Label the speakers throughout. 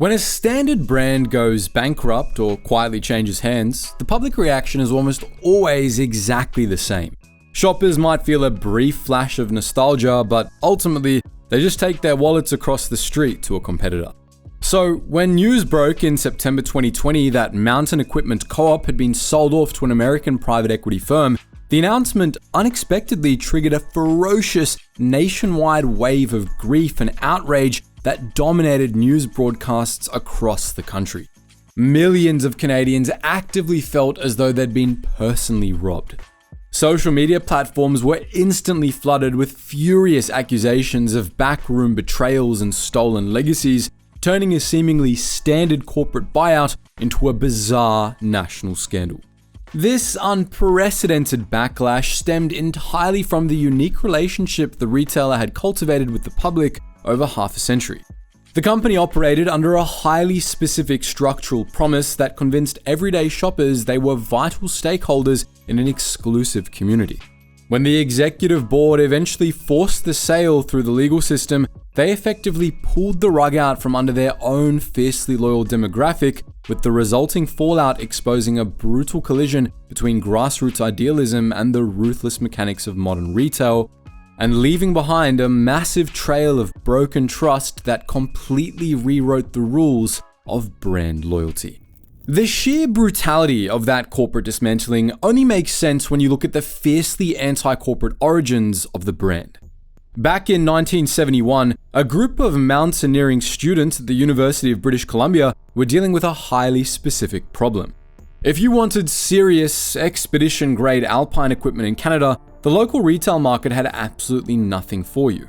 Speaker 1: When a standard brand goes bankrupt or quietly changes hands, the public reaction is almost always exactly the same. Shoppers might feel a brief flash of nostalgia, but ultimately, they just take their wallets across the street to a competitor. So, when news broke in September 2020 that Mountain Equipment Co-op had been sold off to an American private equity firm, the announcement unexpectedly triggered a ferocious nationwide wave of grief and outrage that dominated news broadcasts across the country. Millions of Canadians actively felt as though they'd been personally robbed. Social media platforms were instantly flooded with furious accusations of backroom betrayals and stolen legacies, turning a seemingly standard corporate buyout into a bizarre national scandal. This unprecedented backlash stemmed entirely from the unique relationship the retailer had cultivated with the public over half a century. The company operated under a highly specific structural promise that convinced everyday shoppers they were vital stakeholders in an exclusive community. When the executive board eventually forced the sale through the legal system, they effectively pulled the rug out from under their own fiercely loyal demographic, with the resulting fallout exposing a brutal collision between grassroots idealism and the ruthless mechanics of modern retail, and leaving behind a massive trail of broken trust that completely rewrote the rules of brand loyalty. The sheer brutality of that corporate dismantling only makes sense when you look at the fiercely anti-corporate origins of the brand. Back in 1971, a group of mountaineering students at the University of British Columbia were dealing with a highly specific problem. If you wanted serious, expedition-grade alpine equipment in Canada, the local retail market had absolutely nothing for you.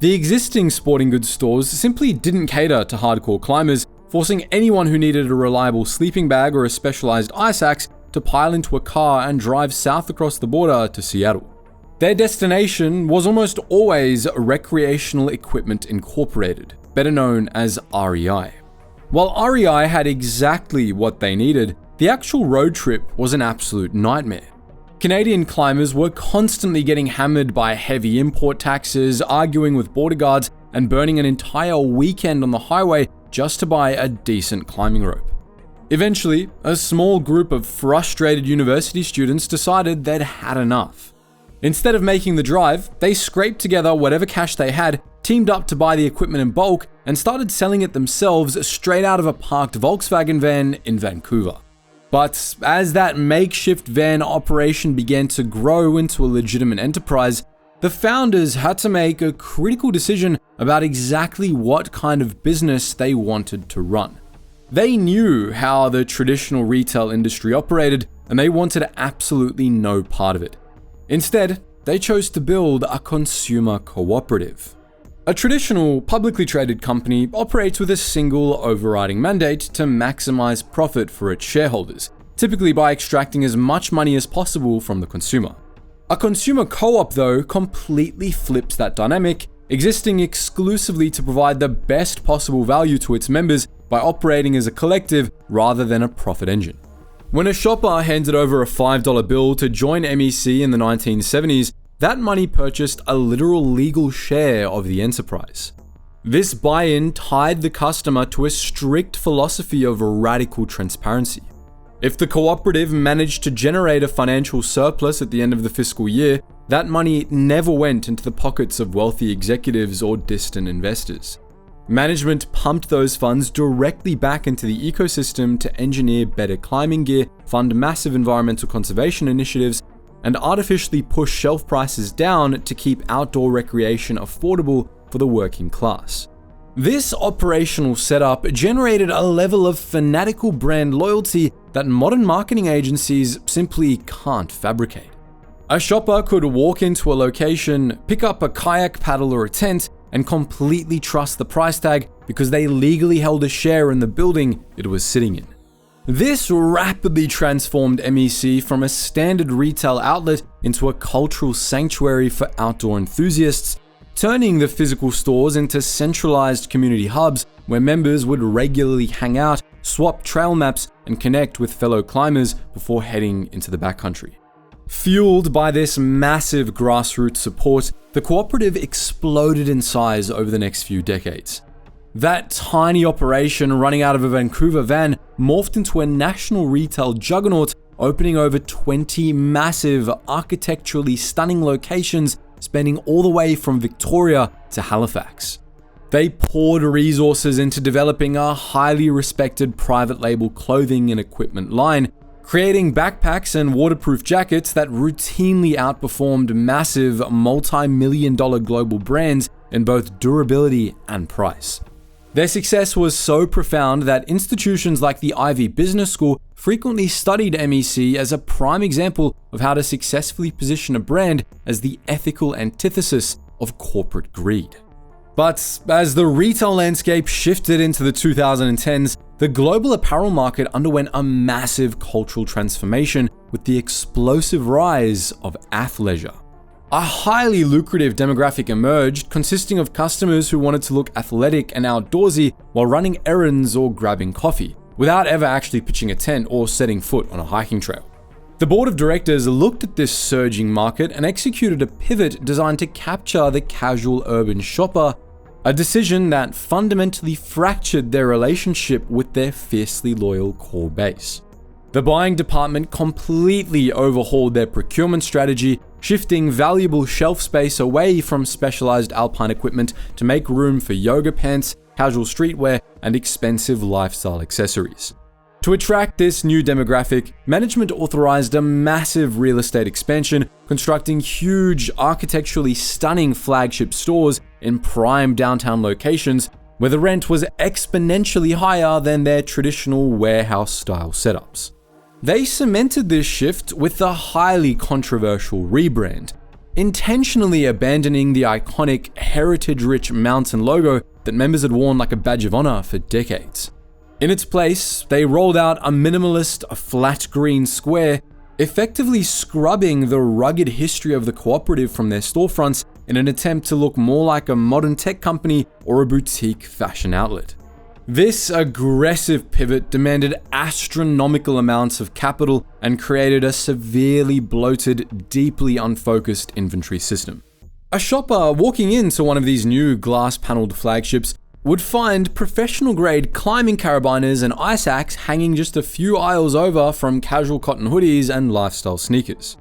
Speaker 1: The existing sporting goods stores simply didn't cater to hardcore climbers, forcing anyone who needed a reliable sleeping bag or a specialized ice axe to pile into a car and drive south across the border to Seattle. Their destination was almost always Recreational Equipment Incorporated, better known as REI. While REI had exactly what they needed, the actual road trip was an absolute nightmare. Canadian climbers were constantly getting hammered by heavy import taxes, arguing with border guards, and burning an entire weekend on the highway just to buy a decent climbing rope. Eventually, a small group of frustrated university students decided they'd had enough. Instead of making the drive, they scraped together whatever cash they had, teamed up to buy the equipment in bulk, and started selling it themselves straight out of a parked Volkswagen van in Vancouver. But as that makeshift van operation began to grow into a legitimate enterprise, the founders had to make a critical decision about exactly what kind of business they wanted to run. They knew how the traditional retail industry operated, and they wanted absolutely no part of it. Instead, they chose to build a consumer cooperative. A traditional, publicly traded company operates with a single overriding mandate to maximize profit for its shareholders, typically by extracting as much money as possible from the consumer. A consumer co-op, though, completely flips that dynamic, existing exclusively to provide the best possible value to its members by operating as a collective rather than a profit engine. When a shopper handed over a $5 bill to join MEC in the 1970s, that money purchased a literal legal share of the enterprise. This buy-in tied the customer to a strict philosophy of radical transparency. If the cooperative managed to generate a financial surplus at the end of the fiscal year, that money never went into the pockets of wealthy executives or distant investors. Management pumped those funds directly back into the ecosystem to engineer better climbing gear, fund massive environmental conservation initiatives, and artificially push shelf prices down to keep outdoor recreation affordable for the working class. This operational setup generated a level of fanatical brand loyalty that modern marketing agencies simply can't fabricate. A shopper could walk into a location, pick up a kayak paddle or a tent, and completely trust the price tag because they legally held a share in the building it was sitting in. This rapidly transformed MEC from a standard retail outlet into a cultural sanctuary for outdoor enthusiasts, turning the physical stores into centralized community hubs where members would regularly hang out, swap trail maps, and connect with fellow climbers before heading into the backcountry. Fueled by this massive grassroots support, the cooperative exploded in size over the next few decades. That tiny operation running out of a Vancouver van morphed into a national retail juggernaut, opening over 20 massive, architecturally stunning locations spanning all the way from Victoria to Halifax. They poured resources into developing a highly respected private label clothing and equipment line, creating backpacks and waterproof jackets that routinely outperformed massive multi-million-dollar global brands in both durability and price. Their success was so profound that institutions like the Ivy Business School frequently studied MEC as a prime example of how to successfully position a brand as the ethical antithesis of corporate greed. But as the retail landscape shifted into the 2010s, the global apparel market underwent a massive cultural transformation with the explosive rise of athleisure. A highly lucrative demographic emerged, consisting of customers who wanted to look athletic and outdoorsy while running errands or grabbing coffee, without ever actually pitching a tent or setting foot on a hiking trail. The board of directors looked at this surging market and executed a pivot designed to capture the casual urban shopper, a decision that fundamentally fractured their relationship with their fiercely loyal core base. The buying department completely overhauled their procurement strategy, shifting valuable shelf space away from specialized alpine equipment to make room for yoga pants, casual streetwear, and expensive lifestyle accessories. To attract this new demographic, management authorized a massive real estate expansion, constructing huge, architecturally stunning flagship stores in prime downtown locations where the rent was exponentially higher than their traditional warehouse-style setups. They cemented this shift with a highly controversial rebrand, intentionally abandoning the iconic, heritage-rich mountain logo that members had worn like a badge of honor for decades. In its place, they rolled out a minimalist, flat green square, effectively scrubbing the rugged history of the cooperative from their storefronts in an attempt to look more like a modern tech company or a boutique fashion outlet. This aggressive pivot demanded astronomical amounts of capital and created a severely bloated, deeply unfocused inventory system. A shopper walking into one of these new glass-paneled flagships would find professional-grade climbing carabiners and ice axe hanging just a few aisles over from casual cotton hoodies and lifestyle sneakers.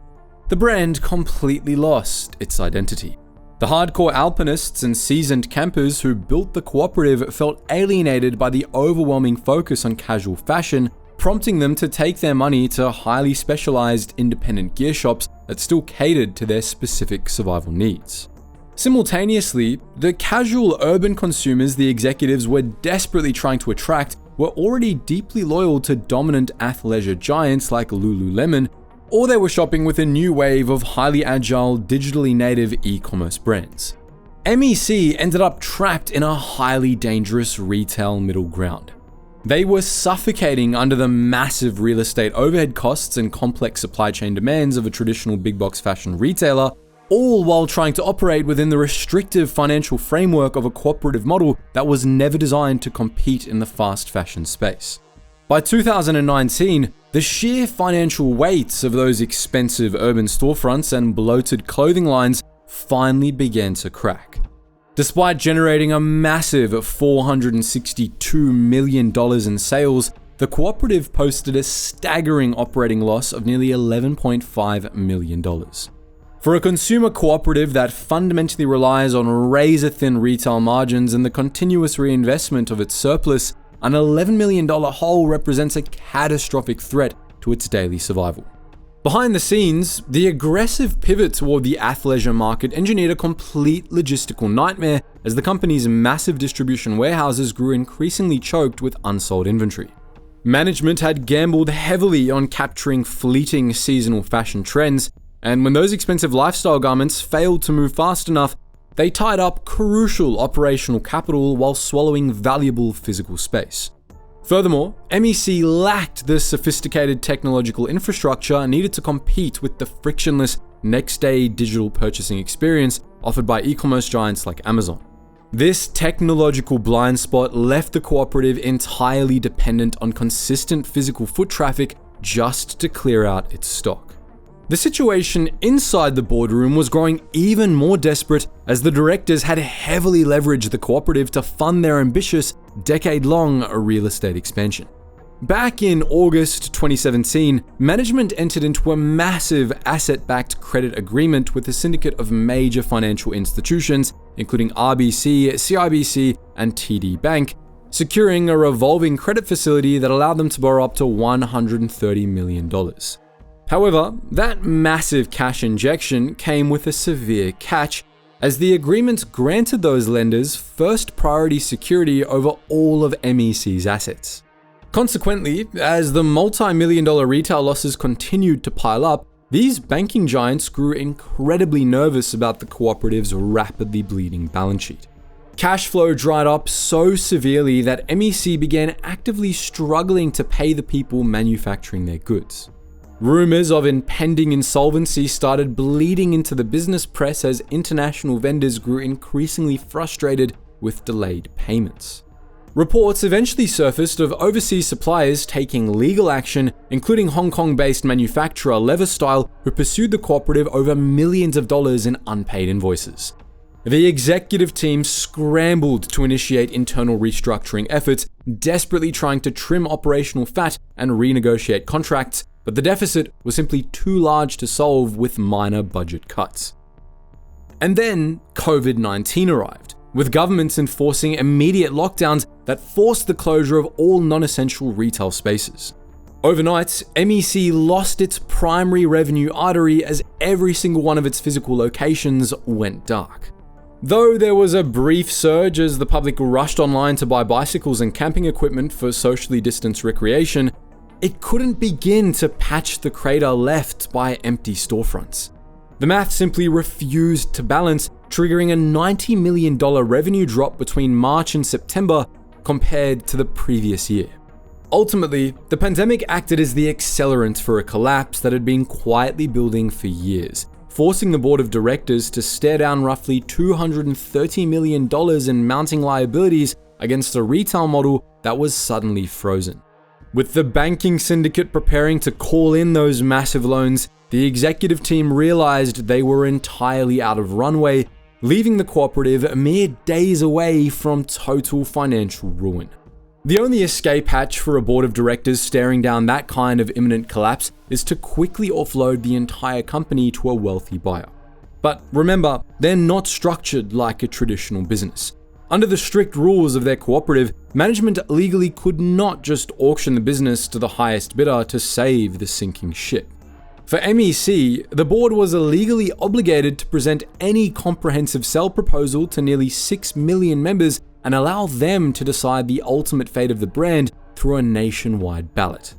Speaker 1: The brand completely lost its identity. The hardcore alpinists and seasoned campers who built the cooperative felt alienated by the overwhelming focus on casual fashion, prompting them to take their money to highly specialized independent gear shops that still catered to their specific survival needs. Simultaneously, the casual urban consumers the executives were desperately trying to attract were already deeply loyal to dominant athleisure giants like Lululemon, or they were shopping with a new wave of highly agile, digitally native e-commerce brands. MEC ended up trapped in a highly dangerous retail middle ground. They were suffocating under the massive real estate overhead costs and complex supply chain demands of a traditional big box fashion retailer, all while trying to operate within the restrictive financial framework of a cooperative model that was never designed to compete in the fast fashion space. By 2019, the sheer financial weights of those expensive urban storefronts and bloated clothing lines finally began to crack. Despite generating a massive $462 million in sales, the cooperative posted a staggering operating loss of nearly $11.5 million. For a consumer cooperative that fundamentally relies on razor-thin retail margins and the continuous reinvestment of its surplus, an $11 million hole represents a catastrophic threat to its daily survival. Behind the scenes, the aggressive pivot toward the athleisure market engineered a complete logistical nightmare as the company's massive distribution warehouses grew increasingly choked with unsold inventory. Management had gambled heavily on capturing fleeting seasonal fashion trends, and when those expensive lifestyle garments failed to move fast enough, they tied up crucial operational capital while swallowing valuable physical space. Furthermore, MEC lacked the sophisticated technological infrastructure needed to compete with the frictionless next-day digital purchasing experience offered by e-commerce giants like Amazon. This technological blind spot left the cooperative entirely dependent on consistent physical foot traffic just to clear out its stock. The situation inside the boardroom was growing even more desperate as the directors had heavily leveraged the cooperative to fund their ambitious, decade-long real estate expansion. Back in August 2017, management entered into a massive asset-backed credit agreement with a syndicate of major financial institutions, including RBC, CIBC, and TD Bank, securing a revolving credit facility that allowed them to borrow up to $130 million. However, that massive cash injection came with a severe catch, as the agreement granted those lenders first priority security over all of MEC's assets. Consequently, as the multi-million-dollar retail losses continued to pile up, these banking giants grew incredibly nervous about the cooperative's rapidly bleeding balance sheet. Cash flow dried up so severely that MEC began actively struggling to pay the people manufacturing their goods. Rumors of impending insolvency started bleeding into the business press as international vendors grew increasingly frustrated with delayed payments. Reports eventually surfaced of overseas suppliers taking legal action, including Hong Kong-based manufacturer Leverstyle, who pursued the cooperative over millions of dollars in unpaid invoices. The executive team scrambled to initiate internal restructuring efforts, desperately trying to trim operational fat and renegotiate contracts, but the deficit was simply too large to solve with minor budget cuts. And then COVID-19 arrived, with governments enforcing immediate lockdowns that forced the closure of all non-essential retail spaces. Overnight, MEC lost its primary revenue artery as every single one of its physical locations went dark. Though there was a brief surge as the public rushed online to buy bicycles and camping equipment for socially distanced recreation, it couldn't begin to patch the crater left by empty storefronts. The math simply refused to balance, triggering a $90 million revenue drop between March and September compared to the previous year. Ultimately, the pandemic acted as the accelerant for a collapse that had been quietly building for years, forcing the board of directors to stare down roughly $230 million in mounting liabilities against a retail model that was suddenly frozen. With the banking syndicate preparing to call in those massive loans, the executive team realized they were entirely out of runway, leaving the cooperative mere days away from total financial ruin. The only escape hatch for a board of directors staring down that kind of imminent collapse is to quickly offload the entire company to a wealthy buyer. But remember, they're not structured like a traditional business. Under the strict rules of their cooperative, management legally could not just auction the business to the highest bidder to save the sinking ship. For MEC, the board was legally obligated to present any comprehensive sell proposal to nearly 6 million members and allow them to decide the ultimate fate of the brand through a nationwide ballot.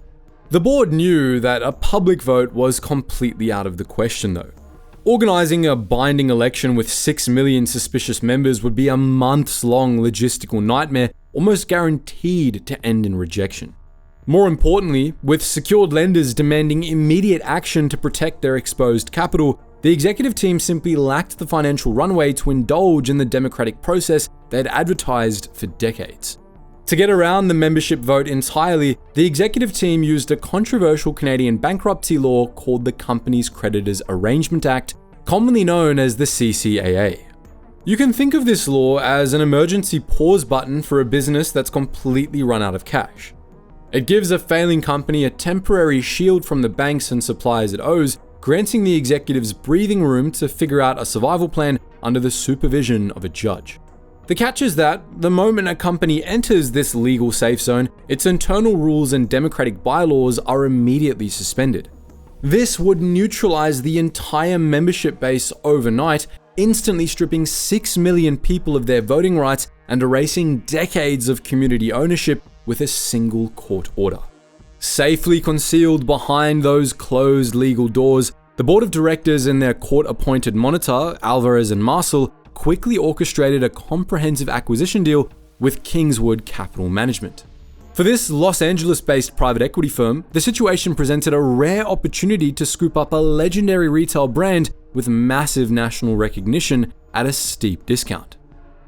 Speaker 1: The board knew that a public vote was completely out of the question though. Organizing a binding election with 6 million suspicious members would be a months-long logistical nightmare, almost guaranteed to end in rejection. More importantly, with secured lenders demanding immediate action to protect their exposed capital, the executive team simply lacked the financial runway to indulge in the democratic process they had advertised for decades. To get around the membership vote entirely, the executive team used a controversial Canadian bankruptcy law called the Companies Creditors Arrangement Act, commonly known as the CCAA. You can think of this law as an emergency pause button for a business that's completely run out of cash. It gives a failing company a temporary shield from the banks and suppliers it owes, granting the executives breathing room to figure out a survival plan under the supervision of a judge. The catch is that the moment a company enters this legal safe zone, its internal rules and democratic bylaws are immediately suspended. This would neutralize the entire membership base overnight, instantly stripping 6 million people of their voting rights and erasing decades of community ownership with a single court order. Safely concealed behind those closed legal doors, the board of directors and their court-appointed monitor, Alvarez and Marcel, quickly orchestrated a comprehensive acquisition deal with Kingswood Capital Management. For this Los Angeles-based private equity firm, the situation presented a rare opportunity to scoop up a legendary retail brand with massive national recognition at a steep discount.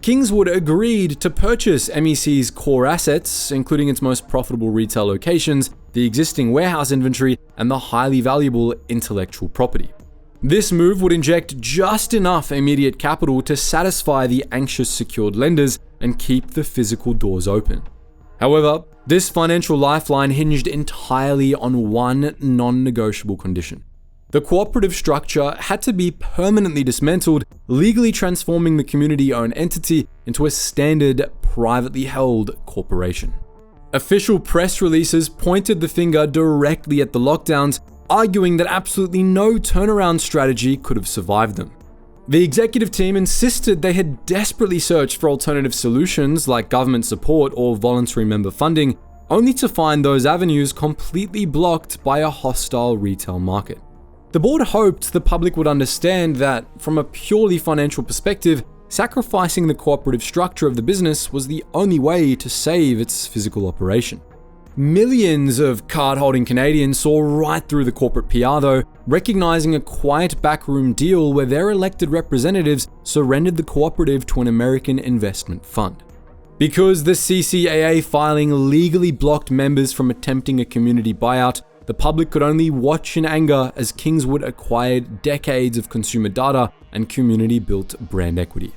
Speaker 1: Kingswood agreed to purchase MEC's core assets, including its most profitable retail locations, the existing warehouse inventory, and the highly valuable intellectual property. This move would inject just enough immediate capital to satisfy the anxious secured lenders and keep the physical doors open. However, this financial lifeline hinged entirely on one non-negotiable condition. The cooperative structure had to be permanently dismantled, legally transforming the community-owned entity into a standard, privately held corporation. Official press releases pointed the finger directly at the lockdowns, arguing that absolutely no turnaround strategy could have survived them. The executive team insisted they had desperately searched for alternative solutions like government support or voluntary member funding, only to find those avenues completely blocked by a hostile retail market. The board hoped the public would understand that, from a purely financial perspective, sacrificing the cooperative structure of the business was the only way to save its physical operation. Millions of card-holding Canadians saw right through the corporate PR though, recognizing a quiet backroom deal where their elected representatives surrendered the cooperative to an American investment fund. Because the CCAA filing legally blocked members from attempting a community buyout, the public could only watch in anger as Kingswood acquired decades of consumer data and community-built brand equity.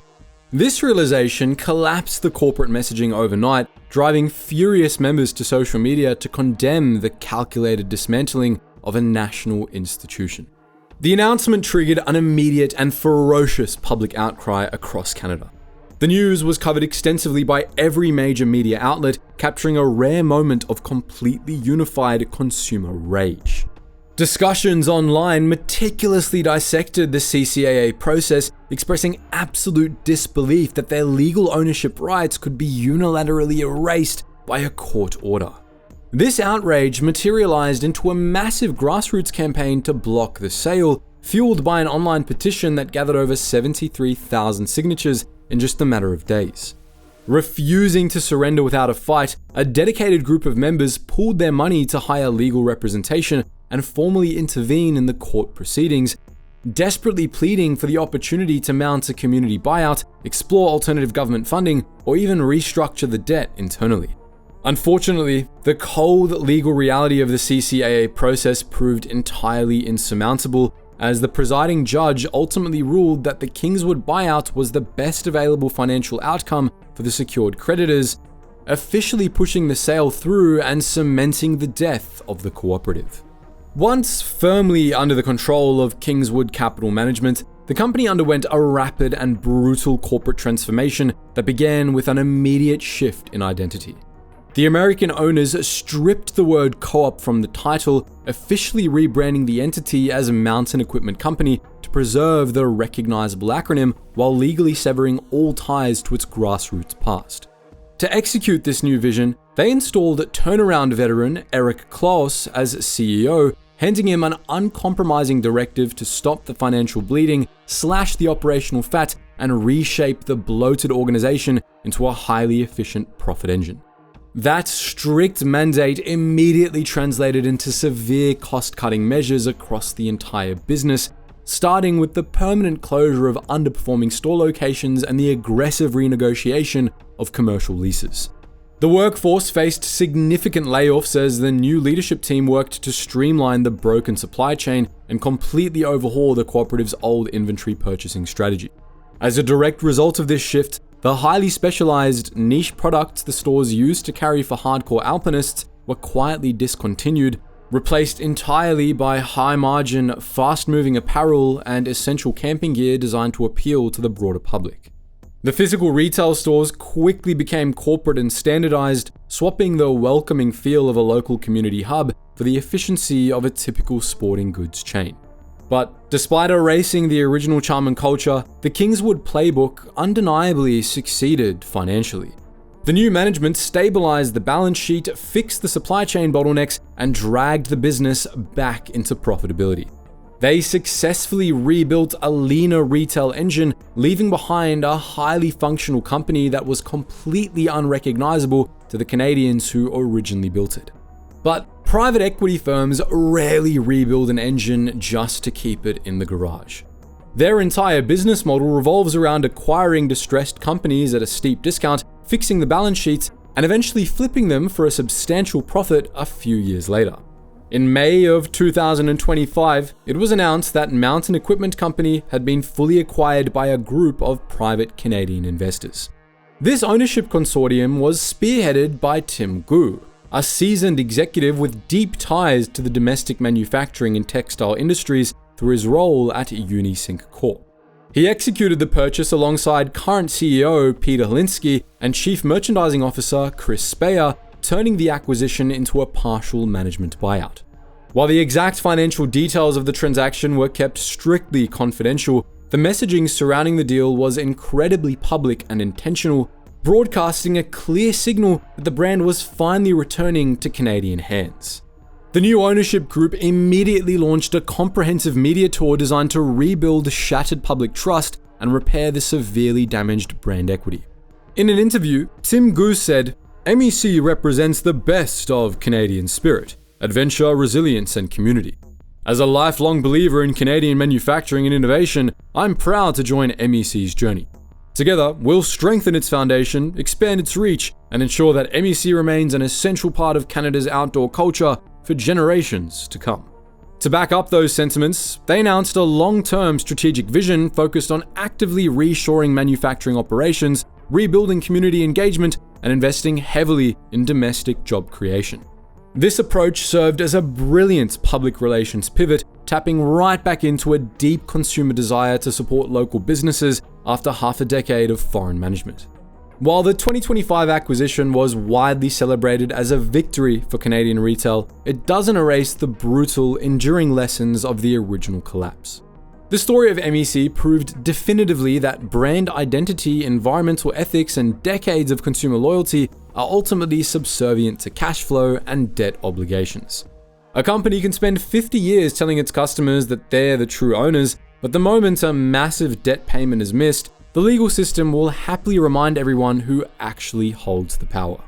Speaker 1: This realization collapsed the corporate messaging overnight, driving furious members to social media to condemn the calculated dismantling of a national institution. The announcement triggered an immediate and ferocious public outcry across Canada. The news was covered extensively by every major media outlet, capturing a rare moment of completely unified consumer rage. Discussions online meticulously dissected the CCAA process, expressing absolute disbelief that their legal ownership rights could be unilaterally erased by a court order. This outrage materialized into a massive grassroots campaign to block the sale, fueled by an online petition that gathered over 73,000 signatures in just a matter of days. Refusing to surrender without a fight, a dedicated group of members pooled their money to hire legal representation and formally intervene in the court proceedings, desperately pleading for the opportunity to mount a community buyout, explore alternative government funding, or even restructure the debt internally. Unfortunately, the cold legal reality of the CCAA process proved entirely insurmountable, as the presiding judge ultimately ruled that the Kingswood buyout was the best available financial outcome for the secured creditors, officially pushing the sale through and cementing the death of the cooperative. Once firmly under the control of Kingswood Capital Management, the company underwent a rapid and brutal corporate transformation that began with an immediate shift in identity. The American owners stripped the word co-op from the title, officially rebranding the entity as a Mountain Equipment Company to preserve the recognizable acronym while legally severing all ties to its grassroots past. To execute this new vision, they installed turnaround veteran Eric Klaus as CEO, handing him an uncompromising directive to stop the financial bleeding, slash the operational fat, and reshape the bloated organization into a highly efficient profit engine. That strict mandate immediately translated into severe cost-cutting measures across the entire business, starting with the permanent closure of underperforming store locations and the aggressive renegotiation of commercial leases. The workforce faced significant layoffs as the new leadership team worked to streamline the broken supply chain and completely overhaul the cooperative's old inventory purchasing strategy. As a direct result of this shift, the highly specialized niche products the stores used to carry for hardcore alpinists were quietly discontinued, replaced entirely by high-margin, fast-moving apparel and essential camping gear designed to appeal to the broader public. The physical retail stores quickly became corporate and standardized, swapping the welcoming feel of a local community hub for the efficiency of a typical sporting goods chain. But despite erasing the original charm and culture, the Kingswood playbook undeniably succeeded financially. The new management stabilized the balance sheet, fixed the supply chain bottlenecks, and dragged the business back into profitability. They successfully rebuilt a leaner retail engine, leaving behind a highly functional company that was completely unrecognizable to the Canadians who originally built it. But private equity firms rarely rebuild an engine just to keep it in the garage. Their entire business model revolves around acquiring distressed companies at a steep discount, fixing the balance sheets, and eventually flipping them for a substantial profit a few years later. In May of 2025, it was announced that Mountain Equipment Company had been fully acquired by a group of private Canadian investors. This ownership consortium was spearheaded by Tim Gu, a seasoned executive with deep ties to the domestic manufacturing and textile industries through his role at Unisync Corp. He executed the purchase alongside current CEO Peter Hlinsky and Chief Merchandising Officer Chris Speyer, turning the acquisition into a partial management buyout. While the exact financial details of the transaction were kept strictly confidential, the messaging surrounding the deal was incredibly public and intentional, broadcasting a clear signal that the brand was finally returning to Canadian hands. The new ownership group immediately launched a comprehensive media tour designed to rebuild shattered public trust and repair the severely damaged brand equity. In an interview, Tim Gu said, "MEC represents the best of Canadian spirit, adventure, resilience, and community. As a lifelong believer in Canadian manufacturing and innovation, I'm proud to join MEC's journey. Together, we'll strengthen its foundation, expand its reach, and ensure that MEC remains an essential part of Canada's outdoor culture for generations to come." To back up those sentiments, they announced a long-term strategic vision focused on actively reshoring manufacturing operations, rebuilding community engagement, and investing heavily in domestic job creation. This approach served as a brilliant public relations pivot, tapping right back into a deep consumer desire to support local businesses after half a decade of foreign management. While the 2025 acquisition was widely celebrated as a victory for Canadian retail, it doesn't erase the brutal, enduring lessons of the original collapse. The story of MEC proved definitively that brand identity, environmental ethics, and decades of consumer loyalty are ultimately subservient to cash flow and debt obligations. A company can spend 50 years telling its customers that they're the true owners, but the moment a massive debt payment is missed, the legal system will happily remind everyone who actually holds the power.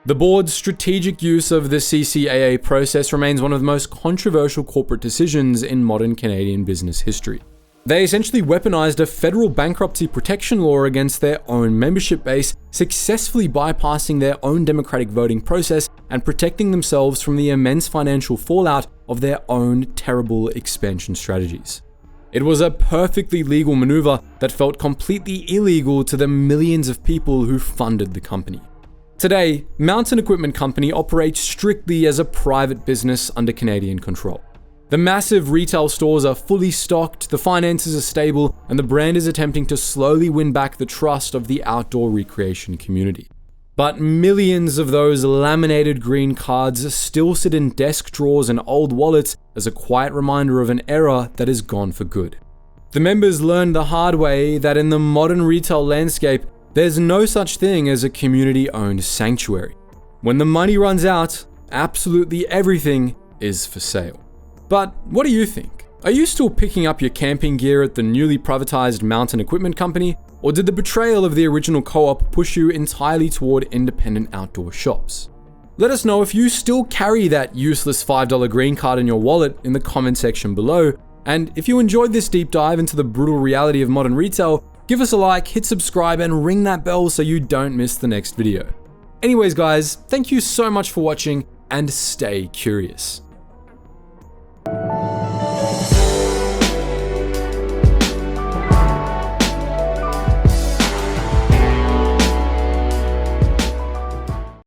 Speaker 1: The board's strategic use of the CCAA process remains one of the most controversial corporate decisions in modern Canadian business history. They essentially weaponized a federal bankruptcy protection law against their own membership base, successfully bypassing their own democratic voting process and protecting themselves from the immense financial fallout of their own terrible expansion strategies. It was a perfectly legal maneuver that felt completely illegal to the millions of people who funded the company. Today, Mountain Equipment Company operates strictly as a private business under Canadian control. The massive retail stores are fully stocked, the finances are stable, and the brand is attempting to slowly win back the trust of the outdoor recreation community. But millions of those laminated green cards still sit in desk drawers and old wallets as a quiet reminder of an era that is gone for good. The members learned the hard way that in the modern retail landscape, there's no such thing as a community-owned sanctuary. When the money runs out, absolutely everything is for sale. But what do you think? Are you still picking up your camping gear at the newly privatized Mountain Equipment Company? Or did the betrayal of the original co-op push you entirely toward independent outdoor shops? Let us know if you still carry that useless $5 green card in your wallet in the comment section below. And if you enjoyed this deep dive into the brutal reality of modern retail, give us a like, hit subscribe, and ring that bell so you don't miss the next video. Anyways guys, thank you so much for watching and stay curious.